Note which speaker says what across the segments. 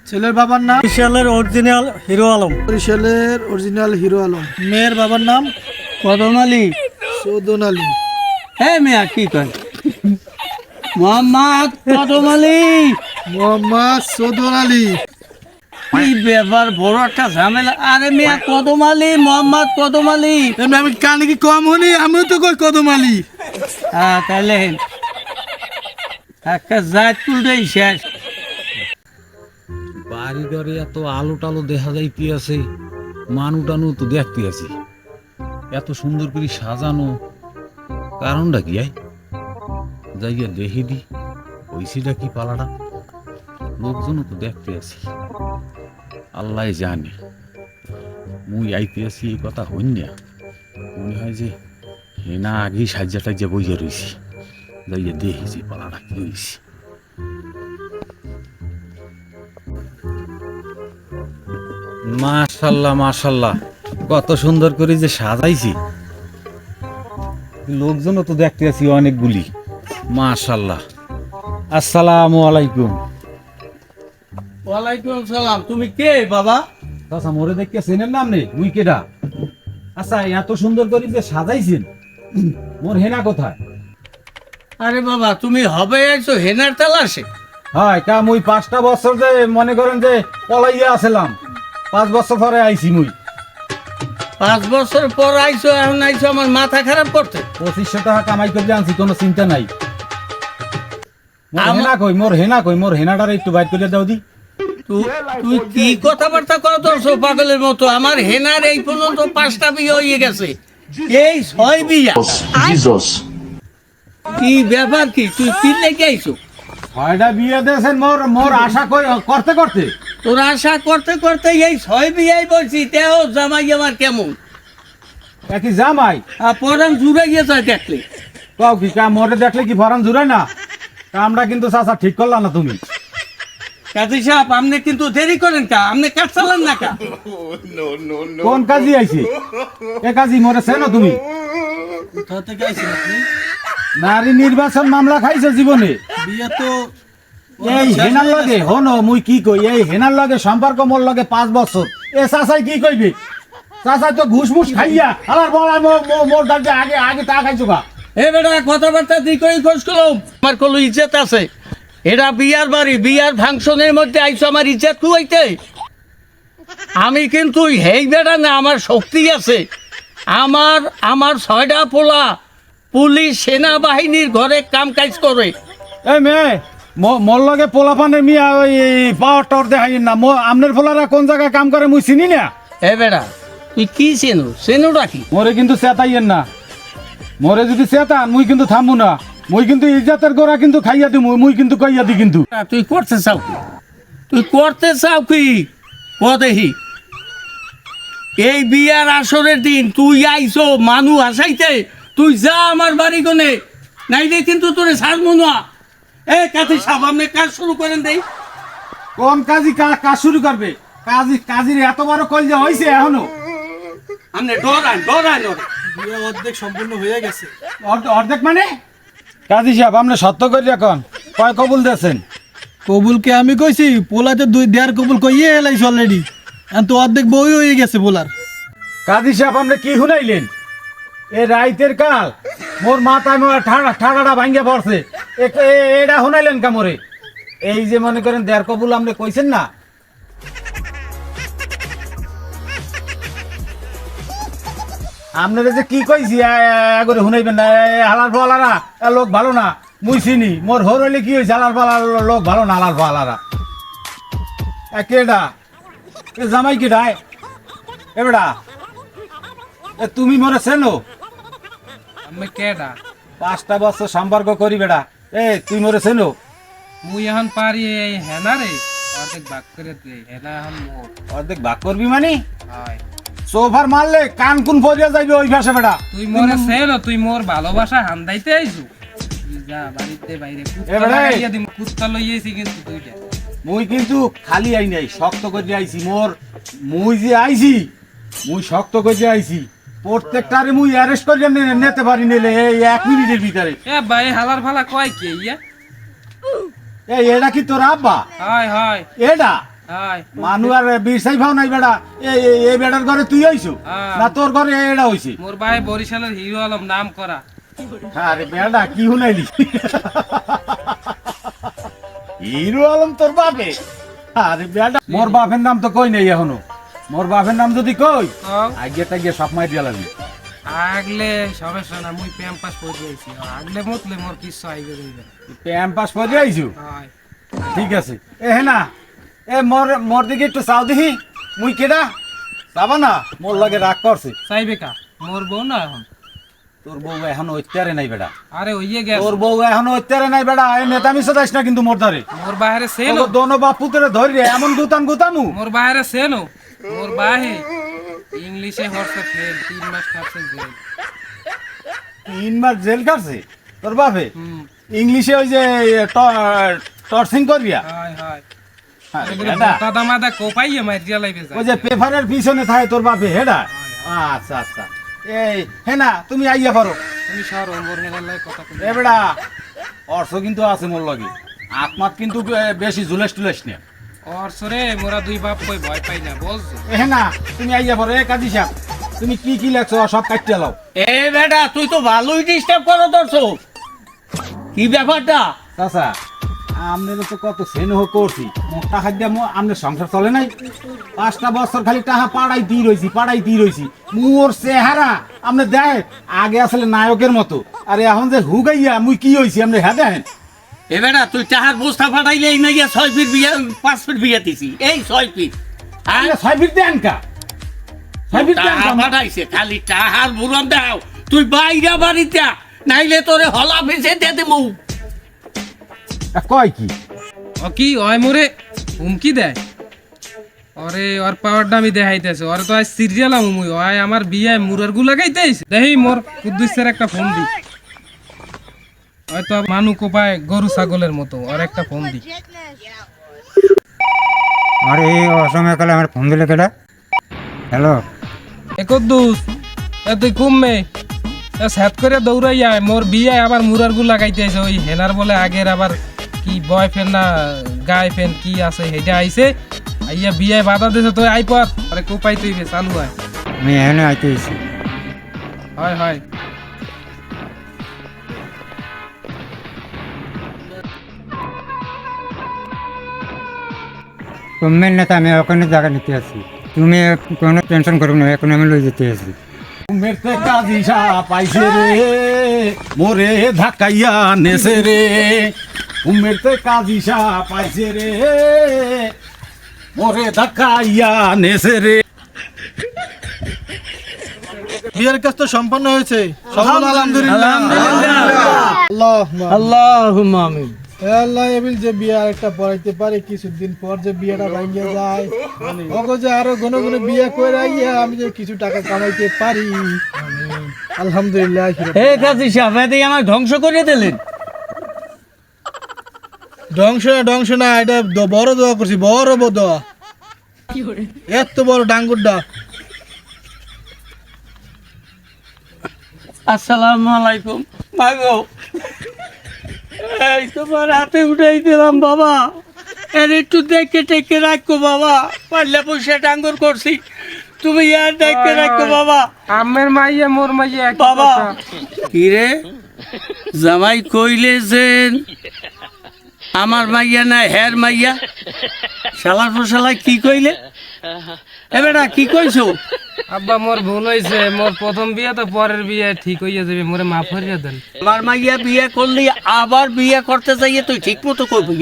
Speaker 1: ছেলের বাবার নাম
Speaker 2: বরিশালের অরিজিনাল হিরো আলম।
Speaker 1: বরিশালের অরিজিনাল হিরো আলম। মেয়ের বাবার নাম
Speaker 2: কদম আলী।
Speaker 1: সৌদন আলী।
Speaker 2: হ্যাঁ মিয়া কি কয় মোহাম্মদ কদম আলী।
Speaker 1: মোহাম্মদ সৌদন আলী।
Speaker 2: কি ব্যাপার, বড় একটা ঝামেলা। আরে মিয়া কদম আলী, মোহাম্মদ কদম আলী।
Speaker 1: আমি কানে কি কম হনি? আমিও তো কই কদম আলী।
Speaker 2: হ্যাঁ তাইলে একটা জাত তুলতেই শেষ।
Speaker 3: বাড়ি ঘরে এত আলো টালো দেখা যাইতে আছে, মানু টানু তো দেখতে আছি, এত সুন্দর করে সাজানো, কারণটা কি? যাইয়া দেখি দি হইছিটা কি পালাটা, লোকজনও তো দেখতে আছি, আল্লাহ জানে। মুই আইতে আছি এই কথা হইন না, মনে হয় যে হেনা আগেই সাজ্জা টাজ্জা বইয়া রয়েছি, যাইয়া দেখি যে পালাটা কি হয়েছে। মাশাল্লাহ মাশাল্লাহ, কত সুন্দর করে যে সাজাইছি, লোকজনও তো দেখতে আছি অনেকগুলি। মাশাল্লাহ। আসসালামু আলাইকুম।
Speaker 2: ওয়ালাইকুম সালাম। তুমি কে বাবা?
Speaker 3: আচ্ছা মোরে দেখতে চেনেন নাম নেই, মুই কেডা? আচ্ছা এত সুন্দর করে যে সাজাইছেন, মোর হেনা কোথায়?
Speaker 2: আরে বাবা তুমি হবে আইছো হেনার তালাশে?
Speaker 3: হয় কা মুই 5টা বছর যে মনে করেন যে পলাইয়া আসলাম, 5 বছর পরে আইছি মুই।
Speaker 2: 5 বছর পর আইছো, এখন আইছো আমার মাথা খারাপ করতে?
Speaker 3: 2500 টাকা কামাই করে আনছি, কোনো চিন্তা নাই। মোর হেনা কই, মোর হেনা কই, মোর হেনাটারে একটু বাইর করে দাও দি।
Speaker 2: তুই কি কথাবার্তা করছো পাগলের মতো? আমার হেনার এই পর্যন্ত 5টা বিয়ে হয়ে গেছে, এই 6 বিয়া। কি ব্যাপার কি? তুই কি লেগে আইছো?
Speaker 3: 6টা বিয়ে দিয়েছেন মোর, মোর আশা করতে করতে।
Speaker 2: তোর আশা করতে করতে এই 6 বিয়াই বলছি, তেও জামাই আমার কেমন
Speaker 3: একই জামাই
Speaker 2: পরান জুড়ে গিয়েছে দেখলে।
Speaker 3: কাউ কি কা মোরে দেখলে কি ফরান জুড়ায় না? কামটা কিন্তু চাচা ঠিক করলা না তুমি।
Speaker 2: কাজী সাহেব আপনি কিন্তু দেরি করেন কা, আপনি কাজ চালান না কা?
Speaker 3: কোন কাজী আইছে? এ কাজী মোরে চেনো তুমি?
Speaker 1: কোথা থেকে আইছেন আপনি?
Speaker 3: নারী নির্বাচন মামলা খাইছো জীবনে?
Speaker 1: বিয়ে তো
Speaker 3: এই হেনার লগে হনো মুই কি কই, এই হেনার লগে সম্পর্ক মোর লগে 5 বছর। এ চাচাই কি কইবে? চাচাই তো ঘুষ মুষ খাইয়া আলার বড় মোর দাঁড়িয়ে আগে আগে তা খাইছো গা।
Speaker 2: এ বেটা কথাবার্তা তুই কই খোঁজ করো, আমার কোনো ইজ্জত আছে? এরা বিয়ার বাড়ি, বিয়ার ফাংশনের মধ্যে আইছো আমার ইজ্জত খুয়াইতে? আমি কিন্তু হেই বেটা না, আমার শক্তি আছে। আমার 6টা পোলা পুলিশ সেনাবাহিনীর ঘরে কাম কাজ করে।
Speaker 3: এই মেয়ে মোর লগে পোলাপানের মিয়া ওই পাওয়ার টাওয়ার দেখাই না। আমনের পোলারা কোন জায়গায় কাম করে মুই চিনি না।
Speaker 2: এ বেটা তুই কি চেনো রাখি?
Speaker 3: মোরে কিন্তু চেতাইয়েন না, মোরে যদি চেতান মুই কিন্তু থামবো না। মুই কিন্তু ইজ্জতের গোড়া কিন্তু খাইয়া দিমু, মুই কিন্তু কইয়া দি কিন্তু।
Speaker 2: তুই করতে চাও কি? তুই করতে চাও কি? ও দেখি এই বিয়ার আসরের দিন তুই আইছো মানু হাসাইতে, তুই যা আমার বাড়ি কোনে, নাইলে কিন্তু তোরে ছাড়বো না। এ কাছে সাহেব আপনি কাজ শুরু করেন দেই।
Speaker 3: কোন কাজী কাজ শুরু করবে? কাজীর এত বড় কলজা হইছে এখনো?
Speaker 2: আপনি ডরান
Speaker 1: বিয়ে অর্ধেক সম্পূর্ণ হয়ে গেছে।
Speaker 3: অর্ধেক মানে? কাজী সাহেব আপনি সত্য করে এখন কয় কবুল দিয়েছেন?
Speaker 1: কবুলকে আমি কইছি, পোলাতে 2.5 কবুল কইয়ে এলাইছে অলরেডি, এখন তো অর্ধেক বই হয়ে গেছে পোলার।
Speaker 3: কাজী সাহেব আপনি কি শুনাইলেন? এ রাইতের কাল মোর মাথায় মোর ঠাড়াটা ভাঙ্গে পড়ছে, এটা শুনাইলেন কামরে? এই যে মনে করেন 1.5 কবুল আপনি কইছেন না, আপনারা যে কি কইছি করে শুনাইবেন না। হালার ফালারা লোক ভালো না, মুই চিনি। মোর হর হইলে কি হয়েছে? হালার ফালার লোক ভালো না, হালার ফালারা। কেডা জামাই কেডা? এ বেড়া তুমি মোরে চেনো?
Speaker 4: আমি কেডা?
Speaker 3: 5টা বছর সম্পর্ক করি বেড়া। তুই মোরে চেনো?
Speaker 4: মুই এখন পারি এই হেনা রে অর্ধেক ভাগ করে দে। হেনা এখন মোর।
Speaker 3: অর্ধেক ভাগ করবি মানে?
Speaker 4: হয়।
Speaker 3: সোফার মারলে কান কুন পড়িয়া যাইবে ওই ভাষা বেড়া।
Speaker 4: তুই মোরে চেনো? তুই মোর ভালোবাসা হান্দাইতে আইছু? তুই যা বাড়িতে বাইরে কুত্তা লইয়েছি কিন্তু তুইটা।
Speaker 3: মুই কিন্তু খালি আই নাই, শক্ত করে আইছি। মুই যে আইছি, মুই শক্ত করে আইছি। প্রত্যেকটারে মুই অ্যারেস্ট করে নিতে পারি নিলে এই 1 মিনিটের ভিতরে।
Speaker 4: এ ভাই হালার ফালা কয় কে ইয়া?
Speaker 3: এটা কি তোর আব্বা?
Speaker 4: হয় হয়।
Speaker 3: এটা
Speaker 4: হাই
Speaker 3: মানু আর বীর সাই ভাও নাই বেড়া এই বেড়ার ঘরে তুই হইছো
Speaker 4: হ্যাঁ।
Speaker 3: না তোর ঘরে এটা হইছে
Speaker 4: মোর ভাই বরিশালের হিরো আলম নাম করা
Speaker 3: আরে বেড়া কি হুনাইলি হিরো আলম তোর বাপে আরে বেড়া মোর বাপের নাম তো কই নাই এখনো মোর বাপের নাম যদি কই
Speaker 4: হ্যাঁ।
Speaker 3: আগে তাকে সব মাই দিয়া লাগবে
Speaker 4: আগলে সমস্যা না মুই প্যাম পাস করে দিয়েছি আগলে মতলে মোর কিছু আইবে দিবে
Speaker 3: ক্যাম্পাস পরে আইছো
Speaker 4: হাই
Speaker 3: ঠিক আছে এ হেনা এ মোর দিকে একটু চাও দেখি মুই কেডা যাবা না মোর লাগে রাগ করছে
Speaker 4: চাইবে কা মোর বউ না এখন
Speaker 3: তোর বউ এখনো অত্যারে নাই বেড়া
Speaker 4: আরে হইয়ে গেছে
Speaker 3: তোর বউ এখনো অত্যারে নাই বেড়া এই নেতামি সদাইস না কিন্তু মোর ধরে
Speaker 4: মোর বাইরে সেনো
Speaker 3: তোর দোনো বাপ পুতরে ধরি রে এমন গুতামু
Speaker 4: মোর বাইরে সেনো মোর বাহে ইংলিশে হরছে ফেল 3 মাস কাছে জেল
Speaker 3: 3 মাস জেল কাটছে তোর বাপে
Speaker 4: হুম
Speaker 3: ইংলিশে ওই যে টর্চিং করিয়া
Speaker 4: হাই হাই
Speaker 3: আরে
Speaker 4: এগুলো
Speaker 3: বেটা,
Speaker 4: দাদা মাদা কোপাইয়ে মারিয়া লাইবে যায়
Speaker 3: ওই যে পেপারের পিছনে থাকে তোর বাপে হেডা আচ্ছা আচ্ছা এই হেনা তুমি আইয়া পারো
Speaker 4: তুমি সর মোর হেলায় কথা কই
Speaker 3: এ বেড়া অর্থ কিন্তু আছে মোর লগে আত্মাত কিন্তু বেশি জুলেস টুলেস নে
Speaker 4: আর সরে মোরা দুই বাপ কই ভয় পাই না বুঝছো
Speaker 3: এ হেনা তুমি আইয়া পারো এ কাজী সাহেব তুমি কি লেখছো সব কাটিয়ে লাও
Speaker 2: এ বেটা তুই তো ভালোই ডিস্টার্ব করো দর্শক কি ব্যাপারটা
Speaker 3: চাচা আমনের তো কত স্নেহ করছি মোর টাকা দিয়া আমনের সংসার চলে নাই 5টা বছর খালি টাকা পাড়াই দিয়ে রইছি মোর চেহারা আমনে দেখ আগে আসলে নায়কের মতো আরে এখন যে হুগাইয়া মুই কি হইছি আমনে হ্যাঁ দেখেন
Speaker 2: এ বেটা তুই চাহার বস্তা ফাটাইলে এই নাকি 6 ফিট বিয়া 5 ফিট বিয়া দিছি এই 6 ফিট হ্যাঁ
Speaker 3: আরে 6 ফিট দেন কা 6 ফিট দেন
Speaker 2: টাহা
Speaker 3: কা
Speaker 2: ফাটাইছে খালি টাহার বুড়ন দাও তুই বাইরা বাড়িতে আ, নাইলে তোরে হলা ভেসে দে দেবো
Speaker 3: কয় কি
Speaker 4: ও কি ওই মোরে হুমকি দেয় ওরে ওর পাওয়ারটা আমি দেখাইতেছে ওরে তো আজ সিরিয়াল মুই ওই আমার বিয়ায় মুরার গু লাগাইতে আইছে দেখি মোর কুদ্দুসের একটা ফোন দি হয়তো মানু কোপায় গরু ছাগলের মতো আর একটা ফোন দি
Speaker 5: আরে এই অসময় কালে আমার ফোন দিলে কেটা হ্যালো
Speaker 4: এ কুদ্দুস এ তুই কমবে সেট করে দৌড়াই আয় মোর বিয়ায় আবার মুরার গু লাগাইতে আইছে ওই হেনার বলে আগের আবার কি বয়ফ্রেন্ড না গার্লফ্রেন্ড কি আছে হেটা আইছে আইয়া বিয়ায় বাধা দিছে তুই আইপত আরে কোপাই তুই চালু হয়
Speaker 5: আমি এখানে আইতে এসেছি
Speaker 4: হয় হয়
Speaker 5: তুমি নেতা আমি ওখানে জায়গা নিতে আসি তুমি কোনো টেনশন করো না এখন আমি লই যেতে আসি
Speaker 3: মেরতে কাজী সাহেব পাইছে রে মোরে ধাক্কাইয়া নেছে রে মেরতে কাজী সাহেব পাইছে রে মোরে ধাক্কাইয়া নেছে রে
Speaker 1: বিয়ের কাজ তো সম্পন্ন হয়েছে সকল আলহামদুলিল্লাহ আল্লাহ
Speaker 2: আল্লাহুম্মা আমিন
Speaker 1: আল্লাহ এবিল যে বিয়ে একটা পড়াইতে পারে কিছুদিন পর যে বিয়েটা ভাঙিয়ে যায় ওগো যে আরো ঘন ঘন বিয়ে করে আইয়া আমি যে কিছু টাকা কামাইতে পারি আলহামদুলিল্লাহ
Speaker 2: হে কাজী সাহেব এতে আমাকে ধ্বংস করে দিলেন
Speaker 1: ধ্বংস না এটা বড় দোয়া করছি বড় দোয়া এত বড় ডাঙ্গুরটা
Speaker 2: আসসালামু আলাইকুম মাগো এই তোমার হাতে উঠাই দিলাম বাবা এর একটু দেখে টেকে রাখো বাবা পারলে পয়সা ডাঙ্গর করছি তুমি আর দেখে রাখো বাবা
Speaker 4: আমের মাইয়া মোর মাইয়া একই
Speaker 2: বাবা
Speaker 4: কথা।
Speaker 2: কি রে জামাই কইলে যে আমার মাইয়া না হের মাইয়া শালার ফসলায় কি কইলে এ বেটা কি কইছো
Speaker 4: আব্বা মোর ভুল হয়েছে মোর প্রথম বিয়ে তো পরের বিয়ে ঠিক হইয়া যাবে মোরে মাফ করিয়া দেন
Speaker 2: আমার মাইয়া বিয়ে করলি আবার বিয়ে করতে চাইয়ে তুই ঠিক মতো করবি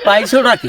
Speaker 2: পাইছো নাকি